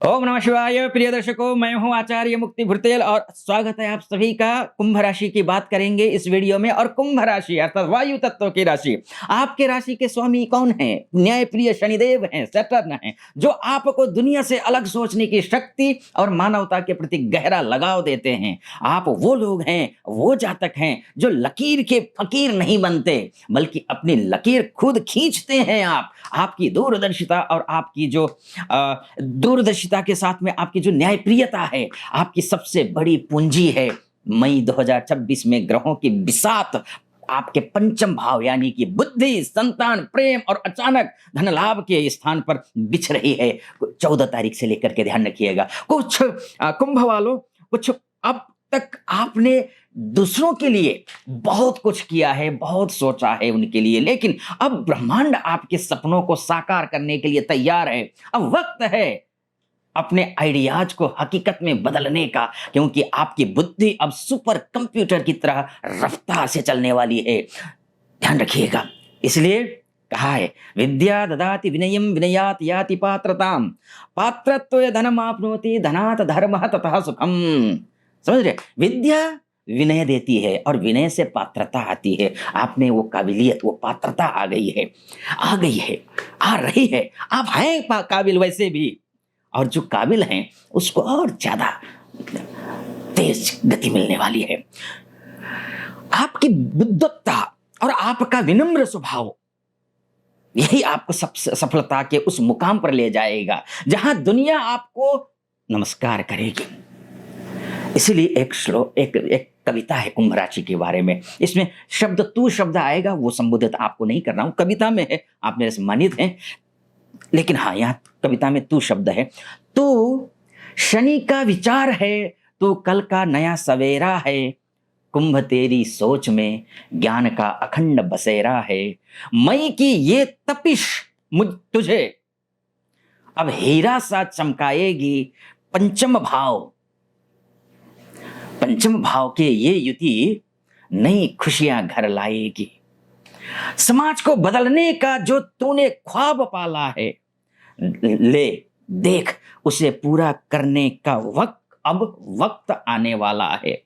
ओम नमः शिवाय। प्रिय दर्शकों, मैं हूं आचार्य मुक्ति भुर्तेल और स्वागत है आप सभी का। कुंभ राशि की बात करेंगे इस वीडियो में। और कुंभ राशि अर्थात वायु तत्व की राशि, आपके राशि के स्वामी कौन है? न्यायप्रिय शनिदेव हैं, सैटर्न हैं, जो आपको दुनिया से अलग सोचने की शक्ति और मानवता के प्रति गहरा लगाव देते हैं। आप वो लोग हैं, वो जातक हैं जो लकीर के फकीर नहीं बनते, बल्कि अपनी लकीर खुद खींचते हैं। आपकी दूरदर्शिता और आपकी जो दूरदर्शिता के साथ में आपकी जो न्यायप्रियता है, आपकी सबसे बड़ी पूंजी है। मई 2026 में ग्रहों की बिसात आपके पंचम भाव यानी कि बुद्धि, संतान, प्रेम और अचानक धन लाभ के स्थान पर बिछ रही है। 14 तारीख से लेकर के ध्यान रखिएगा। कुछ कुंभ वालों, कुछ अब तक आपने दूसरों के लिए बहुत कुछ किया है, बहुत सोचा है उनके लिए, लेकिन अब ब्रह्मांड आपके सपनों को साकार करने के लिए तैयार है। अब वक्त है अपने आइडियाज को हकीकत में बदलने का, क्योंकि आपकी बुद्धि अब सुपर कंप्यूटर की तरह रफ्तार से चलने वाली है। ध्यान रखिएगा। इसलिए कहा है, विद्या ददाति विनयम विनयात याति पात्रताम, पात्रत्व धनमाप्नोति धनात् धर्मः ततः सुखम। समझ रहे? विद्या विनय देती है और विनय से पात्रता आती है। आप में वो काबिलियत, वो पात्रता आ गई है, आ गई है, आ रही है। आप हैं काबिल वैसे भी, और जो काबिल हैं उसको और ज्यादा तेज गति मिलने वाली है। आपकी बुद्धता और आपका विनम्र स्वभाव, यही आपको सबसे सफलता के उस मुकाम पर ले जाएगा जहां दुनिया आपको नमस्कार करेगी। इसीलिए एक कविता है कुंभ राशि के बारे में। इसमें शब्द तू शब्द आएगा, वो संबोधित आपको नहीं कर रहा हूं, कविता में है, आप मेरे से मानित हैं, लेकिन हाँ, यहाँ कविता में तू शब्द है। तू शनि का विचार है, तू कल का नया सवेरा है, कुंभ तेरी सोच में ज्ञान का अखंड बसेरा है। मई की ये तपिश मुझ तुझे अब हीरा सा चमकाएगी। पंचम भाव के ये युति नई खुशियां घर लाएगी। समाज को बदलने का जो तूने ख्वाब पाला है, ले देख उसे पूरा करने का वक्त आने वाला है।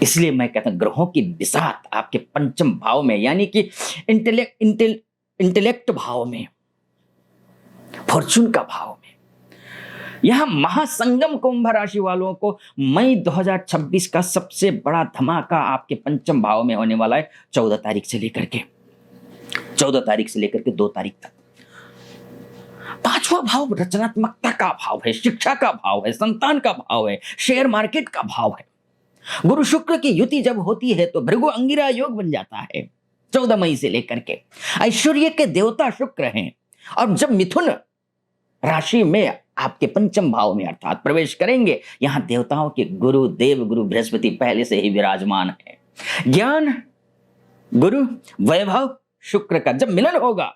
इसलिए मैं कहता हूं, ग्रहों की बिसात आपके पंचम भाव में यानी कि इंटेलेक्ट भाव में, फॉर्चून का भाव में, यहां महासंगम कुंभ राशि वालों को मई 2026 का सबसे बड़ा धमाका आपके पंचम भाव में होने वाला है। 14 तारीख से लेकर के 2 तारीख तक। पांचवा भाव रचनात्मकता का भाव है, शिक्षा का भाव है, संतान का भाव है, शेयर मार्केट का भाव है। गुरु शुक्र की युति जब होती है तो भृगु अंगिरा योग बन जाता है 14 मई से लेकर के। ऐश्वर्य के देवता शुक्र हैं, और जब मिथुन राशि में आपके पंचम भाव में अर्थात प्रवेश करेंगे, यहां देवताओं के गुरु देव गुरु बृहस्पति पहले से ही विराजमान है। ज्ञान गुरु, वैभव शुक्र का जब मिलन होगा,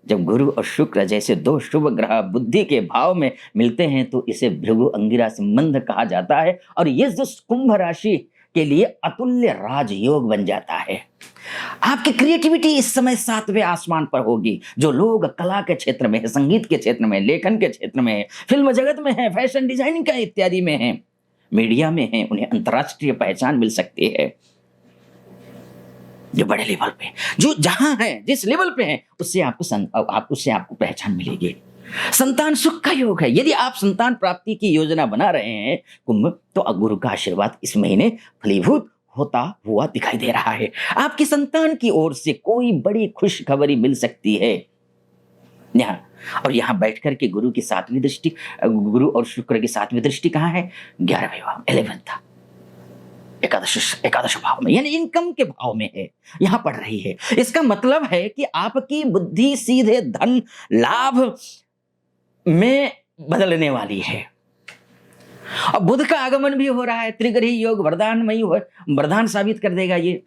जब गुरु और शुक्र जैसे दो शुभ ग्रह बुद्धि के भाव में मिलते हैं, तो इसे भृगु अंगिरा संबंध कहा जाता है। और ये जो कुंभ राशि के लिए अतुल्य राजयोग बन जाता है। आपकी क्रिएटिविटी इस समय 7वें आसमान पर होगी। जो लोग कला के क्षेत्र में है, संगीत के क्षेत्र में, लेखन के क्षेत्र में है, फिल्म जगत में है, फैशन डिजाइनिंग का इत्यादि में है, मीडिया में है, उन्हें अंतर्राष्ट्रीय पहचान मिल सकती है। जो बड़े लेवल पे, जो जहां है, जिस लेवल पे है, उससे आपको पहचान मिलेगी। संतान सुख का योग है। यदि आप संतान प्राप्ति की योजना बना रहे हैं कुंभ, तो गुरु का आशीर्वाद इस महीने फलीभूत होता हुआ दिखाई दे रहा है। आपकी संतान की ओर से कोई बड़ी खुशखबरी मिल सकती है यहाँ बैठ करके गुरु की 7वीं दृष्टि, गुरु और शुक्र की 7वीं दृष्टि कहाँ है? 11वें भाव, 11th, एकादश भाव में, यानी इनकम के भाव में है, यहां पड़ रही है। इसका मतलब है कि आपकी बुद्धि सीधे धन लाभ में बदलने वाली है। और बुध का आगमन भी हो रहा है, त्रिग्रही योग वरदान साबित कर देगा। ये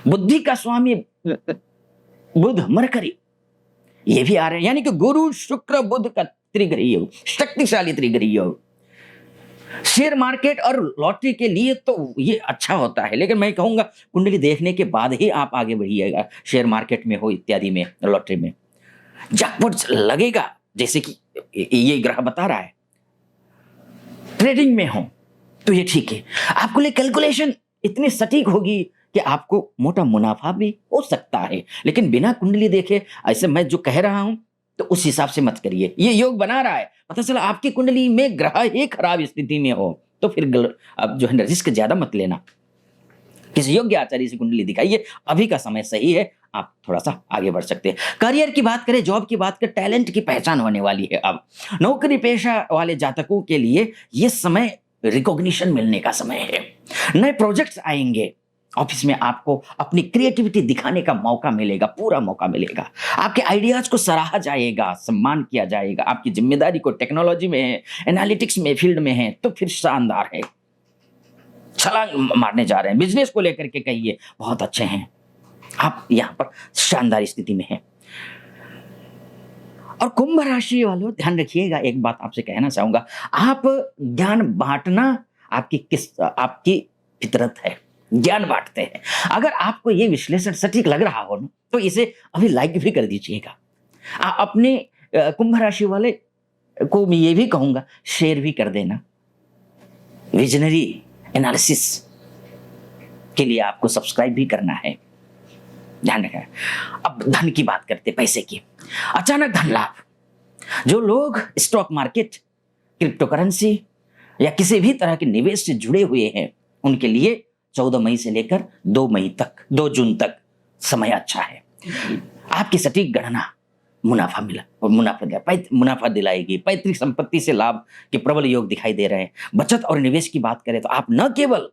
बुद्धि का स्वामी बुध मरकरी, ये भी आ रहे हैं, यानी कि गुरु शुक्र बुध का त्रिग्रही योग, शक्तिशाली त्रिग्रही योग। शेयर मार्केट और लॉटरी के लिए तो ये अच्छा होता है, लेकिन मैं कहूंगा कुंडली देखने के बाद ही आप आगे बढ़िएगा। शेयर मार्केट में हो, इत्यादि में, लॉटरी में जैकपॉट लगेगा जैसे कि ये ग्रह बता रहा है, ट्रेडिंग में हो तो ये ठीक है, आपके लिए कैलकुलेशन इतनी सटीक होगी कि आपको मोटा मुनाफा भी हो सकता है। लेकिन बिना कुंडली देखे ऐसे मैं जो कह रहा हूं तो उस हिसाब से मत करिए। ये योग बना रहा है, पता चला आपकी कुंडली में ग्रह ही खराब स्थिति में हो तो फिर अब जो है ना रिस्क ज्यादा मत लेना। किसी योग्य आचार्य से कुंडली दिखाइए, अभी का समय सही है, आप थोड़ा सा आगे बढ़ सकते हैं। करियर की बात करें, जॉब की बात करें, टैलेंट की पहचान होने वाली है। अब नौकरी पेशा वाले जातकों के लिए ये समय रिकॉग्निशन मिलने का समय है। नए प्रोजेक्ट्स आएंगे, ऑफिस में आपको अपनी क्रिएटिविटी दिखाने का मौका मिलेगा, पूरा मौका मिलेगा। आपके आइडियाज को सराहा जाएगा, सम्मान किया जाएगा। आपकी जिम्मेदारी को टेक्नोलॉजी में है, एनालिटिक्स में, फील्ड में है तो फिर शानदार है। छलांग मारने जा रहे हैं, बिजनेस को लेकर के कहिए बहुत अच्छे हैं, आप यहां पर शानदार स्थिति में हैं। और कुंभ राशि वालों ध्यान रखिएगा, एक बात आपसे कहना चाहूंगा, आप ज्ञान बांटना आपकी फितरत है, ज्ञान बांटते हैं। अगर आपको ये विश्लेषण सटीक लग रहा हो ना तो इसे अभी लाइक भी कर दीजिएगा। अपने कुंभ राशि वाले को मैं ये भी कहूंगा, शेयर भी कर देना। विजनरी एनालिसिस के लिए आपको सब्सक्राइब भी करना है, ध्यान रखें। अब धन की बात करते, पैसे की। अचानक धन लाभ, जो लोग स्टॉक मार्केट, क्रिप्टो करेंसी या किसी भी तरह के निवेश से जुड़े हुए हैं उनके लिए 14 मई से लेकर 2 जून तक समय अच्छा है। आपकी सटीक गणना मुनाफा मिला और मुनाफा दिलाएगी। पैतृक संपत्ति से लाभ के प्रबल योग दिखाई दे रहे हैं। बचत और निवेश की बात करें तो आप न केवल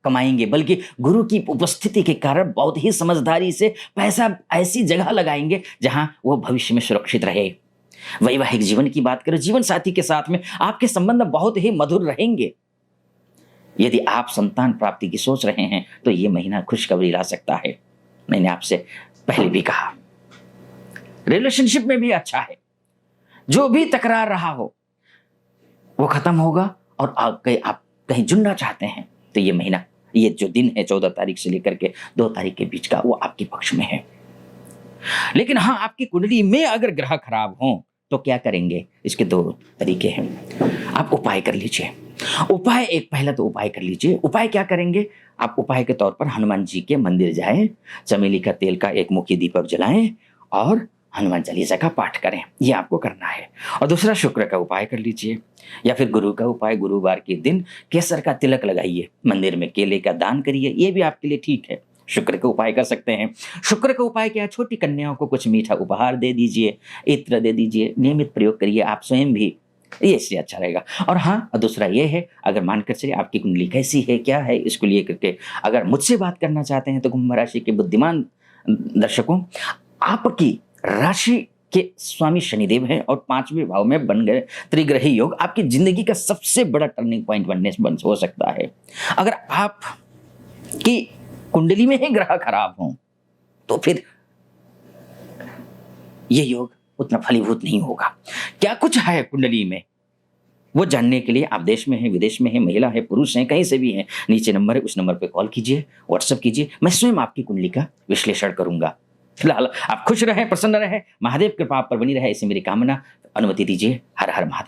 कमाएंगे बल्कि गुरु की उपस्थिति के कारण बहुत ही समझदारी से पैसा ऐसी जगह लगाएंगे जहां वो भविष्य में सुरक्षित रहे। वैवाहिक जीवन की बात करें, जीवन साथी के साथ में आपके संबंध बहुत ही मधुर रहेंगे। यदि आप संतान प्राप्ति की सोच रहे हैं तो ये महीना खुशखबरी ला सकता है। मैंने आपसे पहले भी कहा, रिलेशनशिप में भी अच्छा है। जो भी तकरार रहा हो वो खत्म होगा और आप कहीं जुड़ना चाहते हैं तो ये महीना, ये जो दिन है 14 तारीख से लेकर के 2 तारीख के बीच का, वो आपके पक्ष में है। लेकिन हाँ, आपकी कुंडली में अगर ग्रह खराब हो तो क्या करेंगे, इसके 2 तरीके हैं। आप उपाय कर लीजिए। उपाय पहला तो उपाय कर लीजिए। उपाय क्या करेंगे, आप उपाय के तौर पर हनुमान जी के मंदिर जाएं, चमेली का तेल का 1 मुखी दीपक जलाएं और हनुमान चालीसा का पाठ करें, ये आपको करना है। और दूसरा, शुक्र का उपाय कर लीजिए या फिर गुरु का उपाय, गुरुवार के दिन केसर का तिलक लगाइए, मंदिर में केले का दान करिए, ये भी आपके लिए ठीक है। शुक्र का उपाय कर सकते हैं। शुक्र का उपाय क्या है, छोटी कन्याओं को कुछ मीठा उपहार दे दीजिए, इत्र दे दीजिए, नियमित प्रयोग करिए आप स्वयं भी, ये इससे अच्छा रहेगा। और हाँ, दूसरा ये है, अगर मानकर चलिए आपकी कुंडली कैसी है, क्या है, इसको लिए करके अगर मुझसे बात करना चाहते हैं तो कुंभ राशि के बुद्धिमान दर्शकों, आपकी राशि के स्वामी शनिदेव हैं और 5वें भाव में बन गए त्रिग्रही योग आपकी जिंदगी का सबसे बड़ा टर्निंग पॉइंट बनने हो सकता है। अगर आप की कुंडली में ही ग्रह खराब हों तो फिर यह योग उतना फलीभूत नहीं होगा। क्या कुछ है कुंडली में वो जानने के लिए आप देश में हैं, विदेश में हैं, महिला है, पुरुष हैं, कहीं से भी हैं, नीचे नंबर है, उस नंबर पे कॉल कीजिए, व्हाट्सएप कीजिए, मैं स्वयं आपकी कुंडली का विश्लेषण करूंगा। फिलहाल आप खुश रहें, प्रसन्न रहें, महादेव कृपा आप पर बनी रहे, ऐसी मेरी कामना। अनुमति दीजिए। हर हर महादेव।